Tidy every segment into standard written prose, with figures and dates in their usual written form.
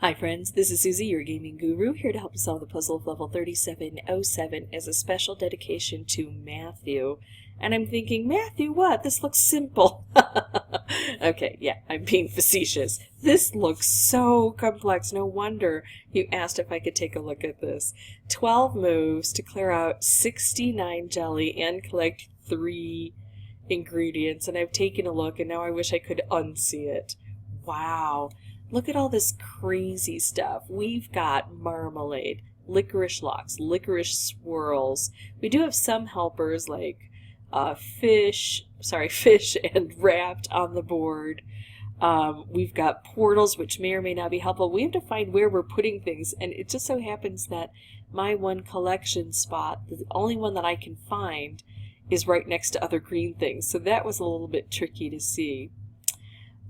Hi friends, this is Susie, your gaming guru, here to help you solve the puzzle of level 3707 as a special dedication to Matthew. And I'm thinking, Matthew, what? This looks simple. Okay, yeah, I'm being facetious. This looks so complex. No wonder you asked if I could take a look at this. 12 moves to clear out 69 jelly and collect 3 ingredients. And I've taken a look and now I wish I could unsee it. Wow. Look at all this crazy stuff. We've got marmalade, licorice locks, licorice swirls. We do have some helpers like fish and wrapped on the board. We've got portals, which may or may not be helpful. We have to find where we're putting things, and it just so happens that my one collection spot, the only one that I can find, is right next to other green things. So that was a little bit tricky to see.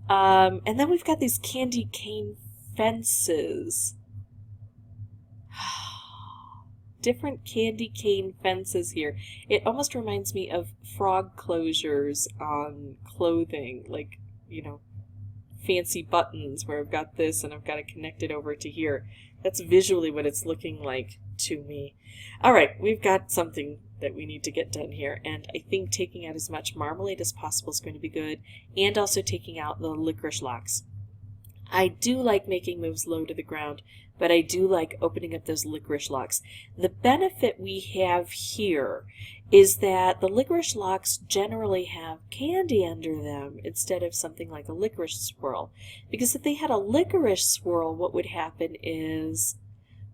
And then we've got these candy cane fences. Different candy cane fences here. It almost reminds me of frog closures on clothing, like, you know, fancy buttons where I've got this and I've got to connect it over to here. That's visually what it's looking like to me. All right, we've got something that we need to get done here, and I think taking out as much marmalade as possible is going to be good, and also taking out the licorice locks. I do like making moves low to the ground, but I do like opening up those licorice locks. The benefit we have here is that the licorice locks generally have candy under them instead of something like a licorice swirl. Because if they had a licorice swirl, what would happen is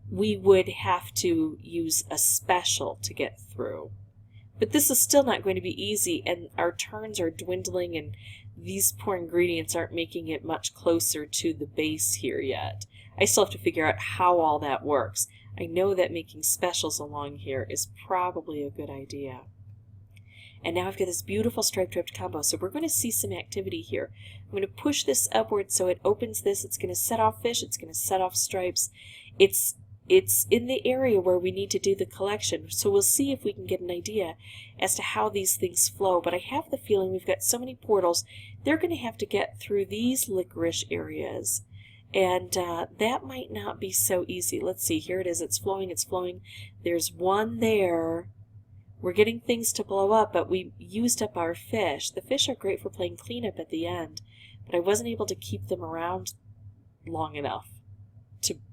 we would have to use a special to get through. But this is still not going to be easy, and our turns are dwindling, and these poor ingredients aren't making it much closer to the base here yet. I still have to figure out how all that works. I know that making specials along here is probably a good idea. And now I've got this beautiful striped ribbed combo, so we're going to see some activity here. I'm going to push this upward so it opens this. It's going to set off fish. It's going to set off stripes. It's in the area where we need to do the collection, so we'll see if we can get an idea as to how these things flow. But I have the feeling we've got so many portals, they're going to have to get through these licorice areas. And that might not be so easy. Let's see, here it is. It's flowing, it's flowing. There's one there. We're getting things to blow up, but we used up our fish. The fish are great for playing cleanup at the end, but I wasn't able to keep them around long enough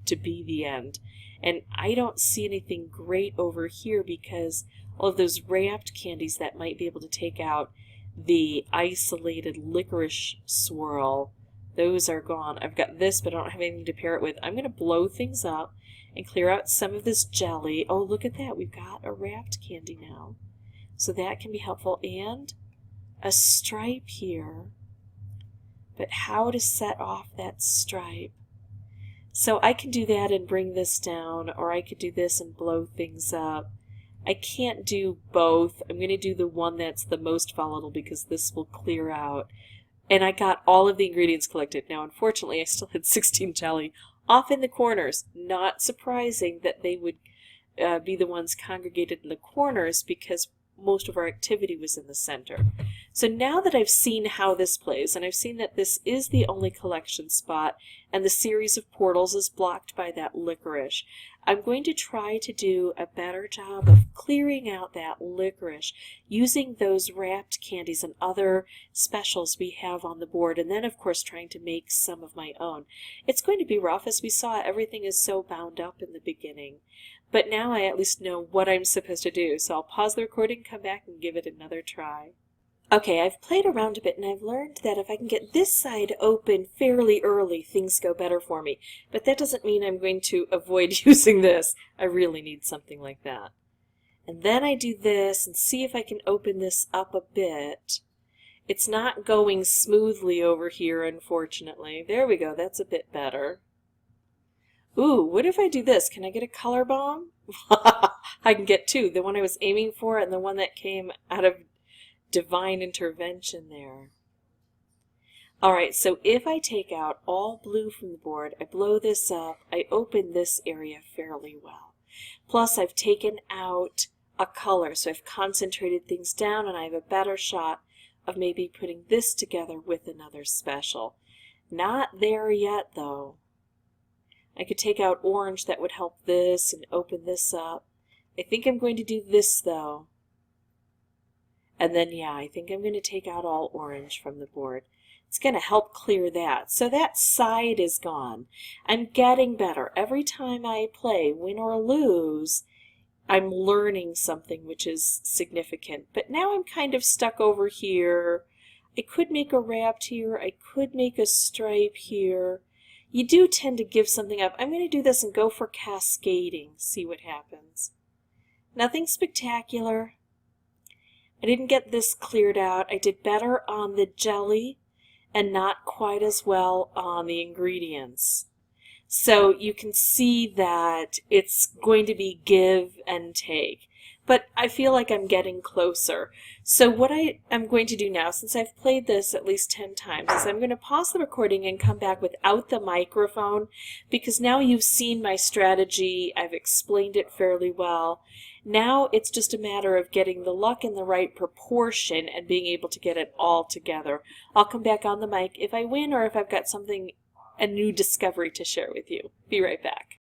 to be the end. And I don't see anything great over here because all of those wrapped candies that might be able to take out the isolated licorice swirl, those are gone. I've got this, but I don't have anything to pair it with. I'm going to blow things up and clear out some of this jelly. Oh, look at that. We've got a wrapped candy now. So that can be helpful. And a stripe here. But how to set off that stripe? So I can do that and bring this down, or I could do this and blow things up. I can't do both. I'm going to do the one that's the most volatile because this will clear out. And I got all of the ingredients collected. Now, unfortunately, I still had 16 jelly off in the corners. Not surprising that they would be the ones congregated in the corners because most of our activity was in the center. So now that I've seen how this plays, and I've seen that this is the only collection spot, and the series of portals is blocked by that licorice, I'm going to try to do a better job of clearing out that licorice using those wrapped candies and other specials we have on the board, and then of course trying to make some of my own. It's going to be rough. As we saw, everything is so bound up in the beginning. But now I at least know what I'm supposed to do, so I'll pause the recording, come back, and give it another try. Okay, I've played around a bit and I've learned that if I can get this side open fairly early, things go better for me. But that doesn't mean I'm going to avoid using this. I really need something like that. And then I do this and see if I can open this up a bit. It's not going smoothly over here, unfortunately. There we go, that's a bit better. Ooh, what if I do this? Can I get a color bomb? I can get two, the one I was aiming for and the one that came out of divine intervention there. Alright, so if I take out all blue from the board, I blow this up, I open this area fairly well. Plus I've taken out a color, so I've concentrated things down and I have a better shot of maybe putting this together with another special. Not there yet though. I could take out orange, that would help this, and open this up. I think I'm going to do this though. And then, yeah, I think I'm going to take out all orange from the board. It's going to help clear that. So that side is gone. I'm getting better. Every time I play, win or lose, I'm learning something which is significant. But now I'm kind of stuck over here. I could make a wrapped here. I could make a stripe here. You do tend to give something up. I'm going to do this and go for cascading, see what happens. Nothing spectacular. I didn't get this cleared out. I did better on the jelly and not quite as well on the ingredients. So you can see that it's going to be give and take. But I feel like I'm getting closer. So what I am going to do now, since I've played this at least 10 times, is I'm going to pause the recording and come back without the microphone, because now you've seen my strategy. I've explained it fairly well. Now it's just a matter of getting the luck in the right proportion and being able to get it all together. I'll come back on the mic if I win or if I've got something, a new discovery to share with you. Be right back.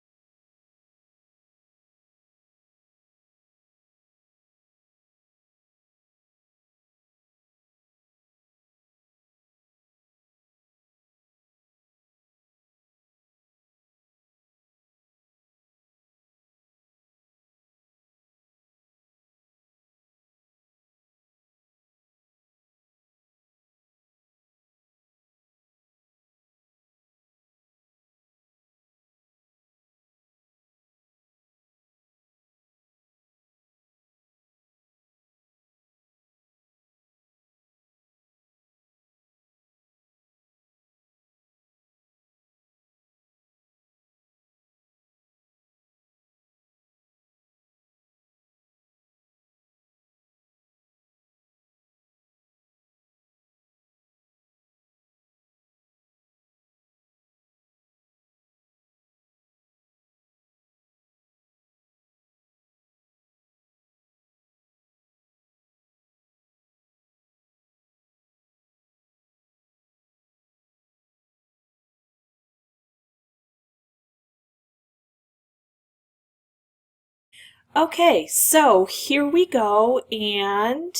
Okay, so here we go, and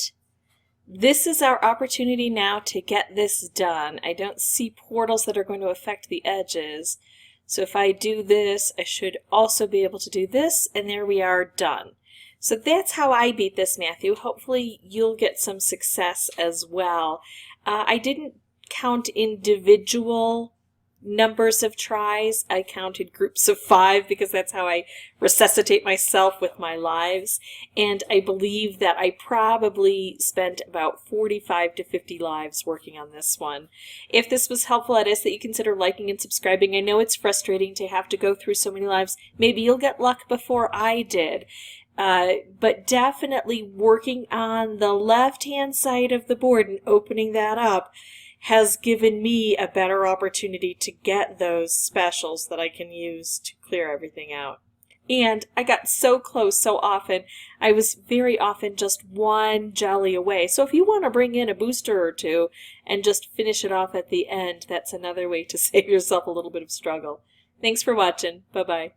this is our opportunity now to get this done. I don't see portals that are going to affect the edges. So if I do this, I should also be able to do this, and there we are, done. So that's how I beat this, Matthew. Hopefully you'll get some success as well. I didn't count individual numbers of tries. I counted groups of 5 because that's how I resuscitate myself with my lives. And I believe that I probably spent about 45 to 50 lives working on this one. If this was helpful, I'd ask that you consider liking and subscribing. I know it's frustrating to have to go through so many lives. Maybe you'll get luck before I did. But definitely working on the left-hand side of the board and opening that up has given me a better opportunity to get those specials that I can use to clear everything out. And I got so close so often. I was very often just one jelly away. So if you want to bring in a booster or two and just finish it off at the end, that's another way to save yourself a little bit of struggle. Thanks for watching. Bye-bye.